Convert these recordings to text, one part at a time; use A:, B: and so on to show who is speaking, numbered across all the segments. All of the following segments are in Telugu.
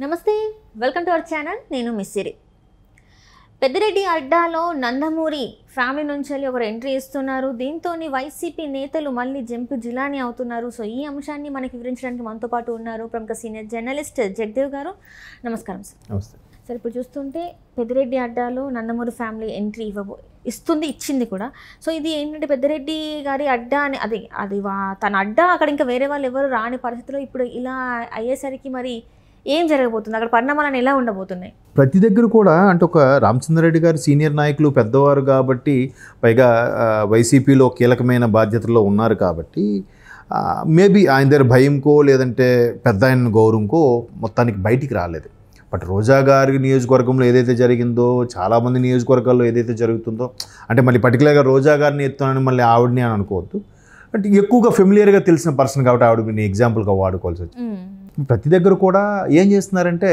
A: నమస్తే, వెల్కమ్ టు అవర్ ఛానల్. నేను మిస్ సిరి. పెద్దిరెడ్డి అడ్డాలో నందమూరి ఫ్యామిలీ నుంచి ఒకరు ఎంట్రీ ఇస్తున్నారు. దీంతో వైసీపీ నేతలు మళ్ళీ జంపు జిలానీ అవుతున్నారు. సో ఈ అంశాన్ని మనకి వివరించడానికి మనతో పాటు ఉన్నారు ప్రముఖ సీనియర్ జర్నలిస్ట్ జగదేవ్ గారు. నమస్కారం సార్.
B: నమస్తే
A: సార్, ఇప్పుడు చూస్తుంటే పెద్దిరెడ్డి అడ్డాలో నందమూరి ఫ్యామిలీ ఎంట్రీ ఇచ్చింది కూడా. సో ఇది ఏంటంటే పెద్దిరెడ్డి గారి అడ్డా అని అది తన అడ్డా అక్కడ ఇంకా వేరే వాళ్ళు ఎవరు రాని పరిస్థితిలో ఇప్పుడు ఇలా అయ్యేసరికి మరి ఏం జరగబోతుంది, అక్కడ పరిణామాలను ఎలా ఉండబోతున్నాయి?
B: ప్రతి దగ్గర కూడా అంటే ఒక రామచంద్రారెడ్డి గారు సీనియర్ నాయకులు పెద్దవారు కాబట్టి, పైగా వైసీపీలో కీలకమైన బాధ్యతల్లో ఉన్నారు కాబట్టి మేబీ ఆయన దగ్గర భయంకో లేదంటే పెద్ద ఆయన గౌరవంకో మొత్తానికి బయటికి రాలేదు. బట్ రోజా గారి నియోజకవర్గంలో ఏదైతే జరిగిందో, చాలామంది నియోజకవర్గాల్లో ఏదైతే జరుగుతుందో, అంటే మళ్ళీ పర్టికులర్గా రోజా గారిని ఎత్తున్నాను మళ్ళీ ఆవిడని అని అనుకోవద్దు. అంటే ఎక్కువగా ఫెమిలియర్గా తెలిసిన పర్సన్ కాబట్టి ఆవిడ మీరు ఎగ్జాంపుల్గా వాడుకోవాల్సి వచ్చింది. ప్రతి దగ్గర కూడా ఏం చేస్తున్నారంటే,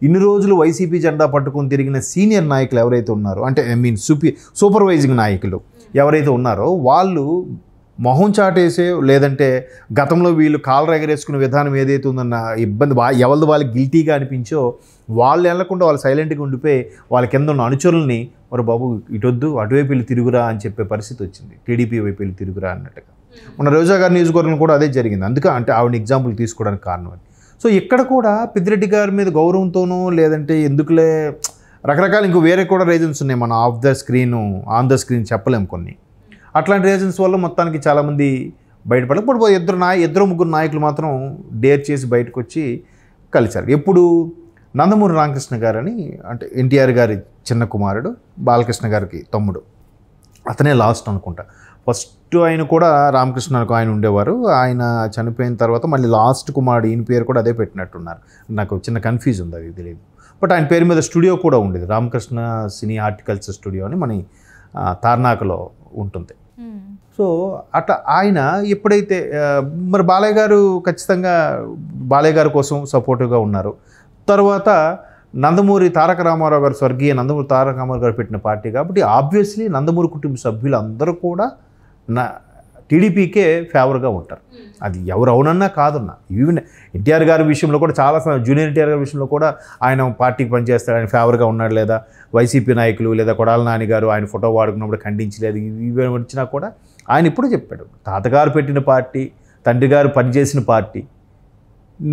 B: ఇన్ని రోజులు వైసీపీ జెండా పట్టుకొని తిరిగిన సీనియర్ నాయకులు ఎవరైతే ఉన్నారో, అంటే సూపర్వైజింగ్ నాయకులు ఎవరైతే ఉన్నారో వాళ్ళు మొహం చాటేసే, లేదంటే గతంలో వీళ్ళు కాళ్ళు ఎగరేసుకునే విధానం ఏదైతే ఉందన్న ఇబ్బంది ఎవరిది వాళ్ళకి గిల్టీగా అనిపించో వాళ్ళు వెళ్ళకుండా వాళ్ళు సైలెంట్గా ఉండిపోయి వాళ్ళ కింద ఉన్న అనుచరుల్ని మరి బాబు ఇటొద్దు అటువైపు వెళ్ళి తిరుగురా అని చెప్పే పరిస్థితి వచ్చింది. టీడీపీ వైపు వెళ్ళి తిరుగురా అన్నట్టుగా మన రోజా గారి నియోజకవర్గం కూడా అదే జరిగింది. అందుకే అంటే ఆవిడ ఎగ్జాంపుల్ తీసుకోవడానికి కారణం అది. సో ఇక్కడ కూడా పెద్దిరెడ్డి గారి మీద గౌరవంతోనూ లేదంటే ఎందుకులే రకరకాల ఇంకో వేరే కూడా రీజన్స్ ఉన్నాయి. మనం ఆన్ ద స్క్రీన్ చెప్పలేము కొన్ని. అట్లాంటి రీజన్స్ వల్ల మొత్తానికి చాలామంది బయటపడలేదు. ఇద్దరు ముగ్గురు నాయకులు మాత్రం డేర్ చేసి బయటకు వచ్చి కలిశారు. ఎప్పుడు నందమూరి రామకృష్ణ గారని, అంటే ఎన్టీఆర్ గారి చిన్న కుమారుడు, బాలకృష్ణ గారికి తమ్ముడు, అతనే లాస్ట్ అనుకుంటా. ఫస్ట్ ఆయన కూడా రామకృష్ణకు ఆయన ఉండేవారు. ఆయన చనిపోయిన తర్వాత మళ్ళీ లాస్ట్ కుమారుడు ఈయన పేరు కూడా అదే పెట్టినట్టున్నారు. నాకు చిన్న కన్ఫ్యూజ్ ఉంది, అది తెలియదు. బట్ ఆయన పేరు మీద స్టూడియో కూడా ఉండేది, రామకృష్ణ సినీ హార్టికల్చర్ స్టూడియో అని మన తార్నాకలో ఉంటుంది. సో అట్లా ఆయన ఎప్పుడైతే మరి బాలయ్య గారు ఖచ్చితంగా బాలయ్య గారి కోసం సపోర్టివ్గా ఉన్నారు. తర్వాత నందమూరి తారక రామారావు గారు, స్వర్గీయ నందమూరి తారక రామారావు గారు పెట్టిన పార్టీ కాబట్టి ఆబ్వియస్లీ నందమూరి కుటుంబ సభ్యులు అందరూ కూడా టీడీపీకే ఫేవర్గా ఉంటారు. అది ఎవరు అవునన్నా కాదన్నా. ఈవెన్ ఎన్టీఆర్ గారి విషయంలో కూడా చాలా జూనియర్ ఎన్టీఆర్ గారి విషయంలో కూడా ఆయన పార్టీకి పనిచేస్తాడు, ఆయన ఫేవర్గా ఉన్నాడు. లేదా వైసీపీ నాయకులు లేదా కొడాల నాని గారు ఆయన ఫోటో వాడుకున్నప్పుడు ఖండించలేదు. ఇవి వచ్చినా కూడా ఆయన ఇప్పుడు చెప్పాడు, తాతగారు పెట్టిన పార్టీ, తండ్రి గారు పనిచేసిన పార్టీ,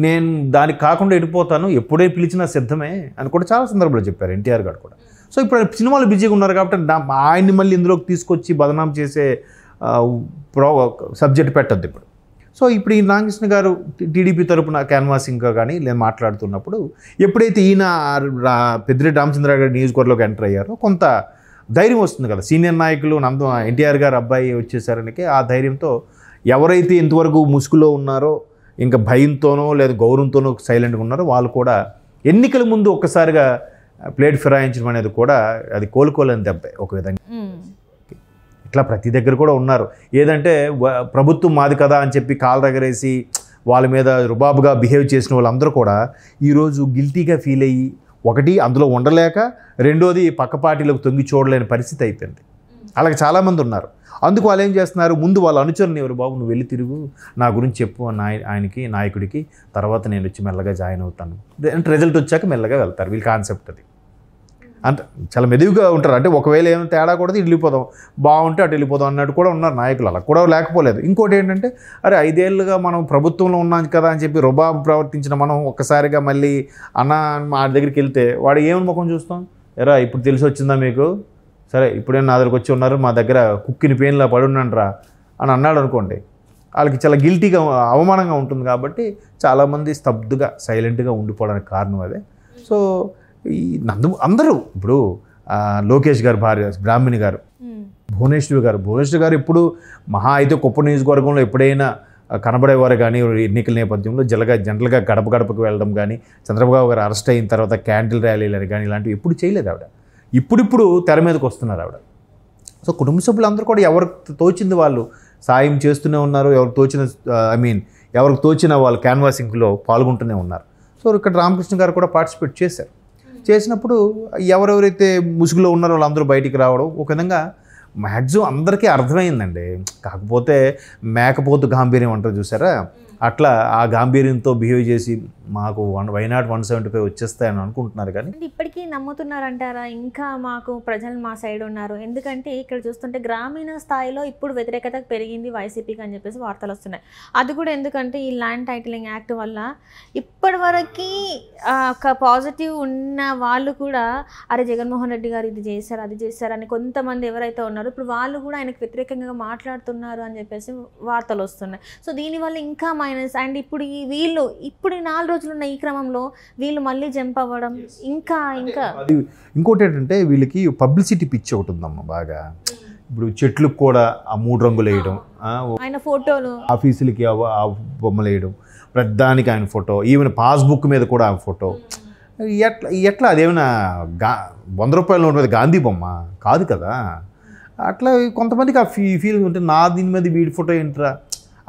B: నేను దానికి కాకుండా వెళ్ళిపోతాను, ఎప్పుడే పిలిచినా సిద్ధమే అని కూడా చాలా సందర్భంలో చెప్పారు ఎన్టీఆర్ గారు కూడా. సో ఇప్పుడు సినిమాలు బిజీగా ఉన్నారు కాబట్టి ఆయన్ని మళ్ళీ ఇందులోకి తీసుకొచ్చి బదనాం చేసే సబ్జెక్ట్ పెట్టద్దు ఇప్పుడు. సో ఇప్పుడు ఈ రామకృష్ణ గారు టీడీపీ తరపున క్యాన్వాసింగ్గా కానీ నేను మాట్లాడుతున్నప్పుడు ఎప్పుడైతే ఈయన పెద్దిరెడ్డి రామచంద్ర గారి నియోజకవర్గంలోకి ఎంటర్ అయ్యారో కొంత ధైర్యం వస్తుంది కదా. సీనియర్ నాయకులు ఎన్టీఆర్ గారు అబ్బాయి వచ్చేసరికి ఆ ధైర్యంతో ఎవరైతే ఇంతవరకు ముసుగులో ఉన్నారో, ఇంకా భయంతోనో లేదా గౌరవంతోనో సైలెంట్గా ఉన్నారో వాళ్ళు కూడా ఎన్నికల ముందు ఒక్కసారిగా ప్లేట్ ఫిరాయించడం అనేది కూడా అది కోలుకోలేని దెబ్బ ఒక విధంగా. ఇట్లా ప్రతి దగ్గర కూడా ఉన్నారు. ఏదంటే ప్రభుత్వం మాది కదా అని చెప్పి కాలు ఎగరేసి వాళ్ళ మీద రుబాబుగా బిహేవ్ చేసిన వాళ్ళందరూ కూడా ఈరోజు గిల్టీగా ఫీల్ అయ్యి, ఒకటి అందులో ఉండలేక, రెండోది పక్క పార్టీలకు తొంగి చూడలేని పరిస్థితి అయిపోయింది. అలాగే చాలామంది ఉన్నారు. అందుకు వాళ్ళు ఏం చేస్తున్నారు, ముందు వాళ్ళ అనుచరుని ఎవరు బాబు నువ్వు వెళ్ళి తిరుగు, నా గురించి చెప్పు ఆయనకి నాయకుడికి, తర్వాత నేను వచ్చి మెల్లగా జాయిన్ అవుతాను అంటే రిజల్ట్ వచ్చాక మెల్లగా వెళ్తారు. వీళ్ళ కాన్సెప్ట్ అది. అంటే చాలా మెదువుగా ఉంటారు. అంటే ఒకవేళ ఏమైనా తేడా కూడా వెళ్ళిపోదాం, బాగుంటే అటు వెళ్ళిపోదాం అన్నట్టు కూడా ఉన్నారు నాయకులు. అలా కూడా లేకపోలేదు. ఇంకోటి ఏంటంటే, అరే 5 ఏళ్ళుగా మనం ప్రభుత్వంలో ఉన్నాం కదా అని చెప్పి రుబాబు ప్రవర్తించిన మనం ఒక్కసారిగా మళ్ళీ అన్న మా దగ్గరికి వెళ్తే వాడు ఏమని ముఖం చూస్తాం, ఎరా ఇప్పుడు తెలిసి వచ్చిందా మీకు, సరే ఇప్పుడేం నా దగ్గరకు వచ్చి ఉన్నారు, మా దగ్గర కుక్కిని పెయిన్లా పడున్నాను రా అని అన్నాడు అనుకోండి, వాళ్ళకి చాలా గిల్టీగా అవమానంగా ఉంటుంది. కాబట్టి చాలామంది స్తబ్దుగా సైలెంట్గా ఉండిపోవడానికి కారణం అదే. సో ఈ అందరూ ఇప్పుడు లోకేష్ గారు భార్య బ్రాహ్మణి గారు, భువనేశ్వరి గారు ఎప్పుడు మహా అయితే కుప్ప నియోజకవర్గంలో ఎప్పుడైనా కనబడేవారు కానీ ఎన్నికల నేపథ్యంలో జనరల్గా గడపకు వెళ్ళడం కానీ, చంద్రబాబు గారు అరెస్ట్ అయిన తర్వాత క్యాండిల్ ర్యాలీలు కానీ ఇలాంటివి ఎప్పుడు చేయలేదు ఆవిడ. ఇప్పుడు తెర మీదకి వస్తున్నారు ఆవిడ. సో కుటుంబ సభ్యులందరూ కూడా ఎవరికి తోచింది వాళ్ళు సాయం చేస్తూనే ఉన్నారు. ఎవరికి తోచిన వాళ్ళు క్యాన్వాసింగ్లో పాల్గొంటూనే ఉన్నారు. సో ఇక్కడ రామకృష్ణ గారు కూడా పార్టిసిపేట్ చేసినప్పుడు ఎవరెవరైతే ముసుగులో ఉన్నారో వాళ్ళందరూ బయటికి రావడం ఒక విధంగా మ్యాక్సిమం అందరికీ అర్థమైందండి. కాకపోతే మేకపోతు గాంభీర్యం అంటారు చూసారా, అట్లా ఆ గాంభీర్యంతో బిహేవ్ చేసి మాకు వైనాట్ 175 వచ్చేస్తాయని అనుకుంటున్నారు కానీ
A: అంటే ఇప్పటికీ నమ్ముతున్నారంటారా ఇంకా మాకు ప్రజలు మా సైడ్ ఉన్నారు? ఎందుకంటే ఇక్కడ చూస్తుంటే గ్రామీణ స్థాయిలో ఇప్పుడు వ్యతిరేకత పెరిగింది వైసీపీకి అని చెప్పేసి వార్తలు వస్తున్నాయి. అది కూడా ఎందుకంటే ఈ ల్యాండ్ టైటిలింగ్ యాక్ట్ వల్ల ఇప్పటివరకు ఒక పాజిటివ్ ఉన్న వాళ్ళు కూడా అరే జగన్మోహన్ రెడ్డి గారు ఇది చేశారు అది చేశారు అని కొంతమంది ఎవరైతే ఉన్నారో ఇప్పుడు వాళ్ళు కూడా ఆయనకు వ్యతిరేకంగా మాట్లాడుతున్నారు అని చెప్పేసి వార్తలు వస్తున్నాయి. సో దీనివల్ల ఇంకా మైనస్. అండ్ ఇప్పుడు ఇప్పుడు 4 రోజులు ఉన్న ఈ క్రమంలో వీళ్ళు మళ్ళీ జంప్ అవ్వడం ఇంకా
B: అది ఇంకోటి ఏంటంటే వీళ్ళకి పబ్లిసిటీ పిచ్చి ఒకటి ఉందమ్మా బాగా. ఇప్పుడు చెట్లకు కూడా ఆ 3 రంగులు వేయడం,
A: ఆయన ఫోటోలు,
B: ఆఫీసులకి ఆ బొమ్మలు వేయడం, ప్రతిదానికి ఆయన ఫోటో, ఈవెన్ పాస్బుక్ మీద కూడా ఆయన ఫోటో. ఎట్లా అదేమైనా 100 రూపాయల నోటు మీద గాంధీ బొమ్మ కాదు కదా. అట్లా కొంతమందికి ఆ ఫీలింగ్ ఉంటుంది, నా దీని మీద వీడి ఫోటో ఏంట్రా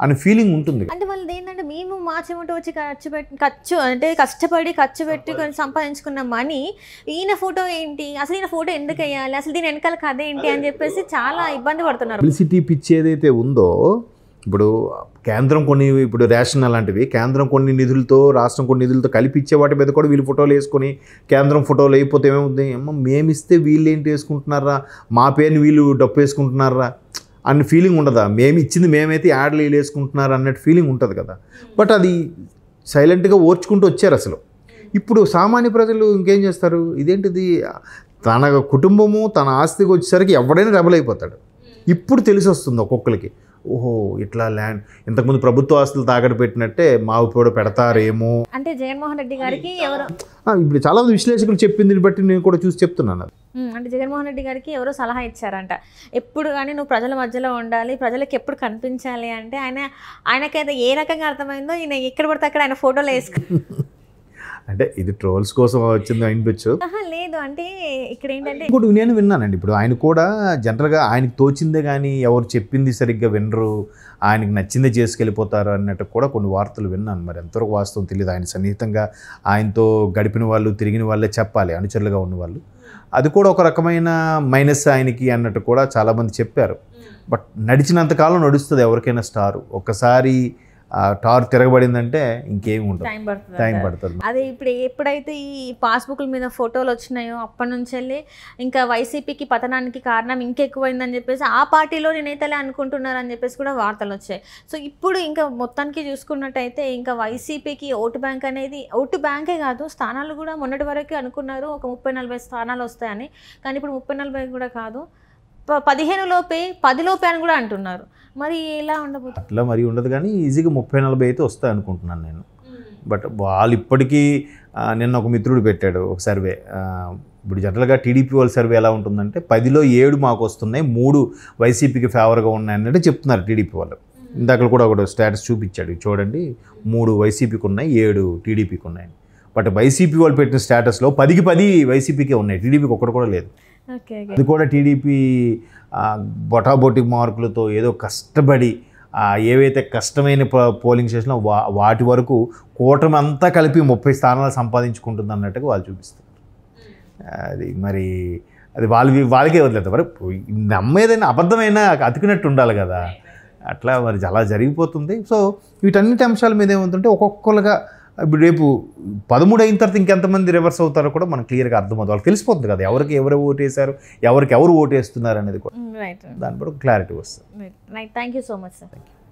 B: అనే ఫీలింగ్ ఉంటుంది.
A: అంటే వాళ్ళది ఏంటంటే మేము మా చెమట వచ్చి కష్టపడి ఖర్చు పెట్టి సంపాదించుకున్న మనీ ఈయన ఫోటో ఏంటి, అసలు ఈయన ఫోటో ఎందుకు వేయాలి, అసలు దీని వెనకాల కథ ఏంటి అని చెప్పేసి చాలా ఇబ్బంది పడుతున్నారు.
B: పబ్లిసిటీ పిచ్చి ఏదైతే ఉందో, ఇప్పుడు కేంద్రం ఇప్పుడు రేషన్ అలాంటివి కేంద్రం కొన్ని నిధులతో రాష్ట్రం కొన్ని నిధులతో కలిపి ఇచ్చే వాటి మీద కూడా వీళ్ళు ఫోటోలు వేసుకొని కేంద్రం ఫోటోలు అయిపోతే ఏమవుతుంది, మేమిస్తే వీళ్ళు ఏంటి వేసుకుంటున్నారా, మా పేరుని వీళ్ళు డప్పు వేసుకుంటున్నారా అన్న ఫీలింగ్ ఉండదా? మేము ఇచ్చింది మేమైతే యాడ్లు వీళ్ళు వేసుకుంటున్నారు అన్నట్టు ఫీలింగ్ ఉంటుంది కదా. బట్ అది సైలెంట్గా ఓర్చుకుంటూ వచ్చారు అసలు. ఇప్పుడు సామాన్య ప్రజలు ఇంకేం చేస్తారు, ఇదేంటిది తన కుటుంబము తన ఆస్తికి వచ్చేసరికి ఎవడైనా రెబల్ అయిపోతాడు. ఇప్పుడు తెలిసి వస్తుంది ఒక్కొక్కరికి, ఓహో ఇట్లా ల్యాండ్ ఇంతకుముందు ప్రభుత్వ ఆస్తులు తాకట్టు పెట్టినట్టే మా కూడా పెడతారేమో.
A: అంటే జగన్మోహన్ రెడ్డి గారికి ఎవరో
B: ఇప్పుడు చాలా మంది విశ్లేషకులు చెప్పింది బట్టి నేను కూడా చూసి చెప్తున్నాను.
A: అంటే జగన్మోహన్ రెడ్డి గారికి ఎవరో సలహా ఇచ్చారంట, ఎప్పుడు కానీ నువ్వు ప్రజల మధ్యలో ఉండాలి, ప్రజలకు ఎప్పుడు కనిపించాలి అంటే ఆయనకైతే ఏ రకంగా అర్థమైందో ఈయన ఎక్కడ పడితే అక్కడ ఆయన ఫోటోలు వేసుకు
B: అంటే ఇది ట్రోల్స్ కోసం వచ్చింది అనిపించు.
A: లేదు అంటే ఇక్కడ ఏంటంటే
B: ఇంకోటి నేను విన్నానండి, ఇప్పుడు ఆయన కూడా జనరల్గా ఆయనకు తోచిందే కానీ ఎవరు చెప్పింది సరిగ్గా వినరు, ఆయనకు నచ్చిందే చేసుకెళ్ళిపోతారు అన్నట్టు కూడా కొన్ని వార్తలు విన్నాను. మరి ఎంతవరకు వాస్తవం తెలియదు. ఆయన సన్నిహితంగా ఆయనతో గడిపిన వాళ్ళు తిరిగిన వాళ్ళే చెప్పాలి, అనుచరులుగా ఉన్నవాళ్ళు. అది కూడా ఒక రకమైన మైనస్ ఆయనకి అన్నట్టు కూడా చాలామంది చెప్పారు. బట్ నడిచినంతకాలం నడుస్తుంది ఎవరికైనా స్టారు. ఒక్కసారి టార్ తిరగబడిందంటే ఇంకేమి ఉండదు, టైం పడుతుంది.
A: అదే ఎప్పుడైతే ఈ పాస్బుక్ల మీద ఫోటోలు వచ్చినాయో అప్పటి నుంచి వెళ్ళి ఇంకా వైసీపీకి పతనానికి కారణం ఇంకెక్కువైందని చెప్పేసి ఆ పార్టీలో నేనైతేలే అనుకుంటున్నారని చెప్పేసి కూడా వార్తలు వచ్చాయి. సో ఇప్పుడు ఇంకా మొత్తానికి చూసుకున్నట్టయితే ఇంకా వైసీపీకి ఓటు బ్యాంక్ అనేది, ఓటు బ్యాంకే కాదు స్థానాలు కూడా మొన్నటి వరకు అనుకున్నారు ఒక 30-40 స్థానాలు వస్తాయని, కానీ ఇప్పుడు 30-40 కూడా కాదు 15 లోపే 10 లోపే అని కూడా అంటున్నారు. మరి ఎలా ఉండబోతుంది?
B: అట్లా మరి ఉండదు కానీ ఈజీగా 30-40 అయితే వస్తాయి అనుకుంటున్నాను నేను. బట్ వాళ్ళు ఇప్పటికీ నిన్న ఒక మిత్రుడు పెట్టాడు ఒక సర్వే. ఇప్పుడు జనరల్గా టీడీపీ వాళ్ళ సర్వే ఎలా ఉంటుందంటే 10లో 7 మాకు వస్తున్నాయి, 3 వైసీపీకి ఫేవర్గా ఉన్నాయి అన్నట్టు చెప్తున్నారు టీడీపీ వాళ్ళు. ఇందాక కూడా ఒకటి స్టేటస్ చూపించాడు, చూడండి 3 వైసీపీకి ఉన్నాయి 7 టీడీపీకి ఉన్నాయి. బట్ వైసీపీ వాళ్ళు పెట్టిన స్టేటస్లో 10కి 10 వైసీపీకే ఉన్నాయి, టీడీపీకి ఒక్కటి కూడా లేదు. అది కూడా టీడీపీ బొటాబొటి మార్కులతో ఏదో కష్టపడి ఏవైతే కష్టమైన పోలింగ్ స్టేషన్లో వాటి వరకు కూటమి అంతా కలిపి 30 స్థానాలు సంపాదించుకుంటుంది అన్నట్టుగా వాళ్ళు చూపిస్తారు. అది మరి అది వాళ్ళకే వదిలేదు. మరి నమ్మేదైనా అబద్ధమైనా అతికినట్టు ఉండాలి కదా, అట్లా మరి అలా జరిగిపోతుంది. సో వీటన్నిటి అంశాల మీద ఏమవుతుంటే ఒక్కొక్కరుగా ఇప్పుడు రేపు 13 అయిన తర్వాత ఇంకెంతమంది రివర్స్ అవుతారో కూడా మనకు క్లియర్గా అర్థమవుతుంది. వాళ్ళకి తెలిసిపోతుంది కదా ఎవరు ఓటేశారు, ఎవరు ఓటేస్తున్నారు అనేది కూడా. దాని బట్టి క్లారిటీ వస్తుంది.
A: Thank you so much sir.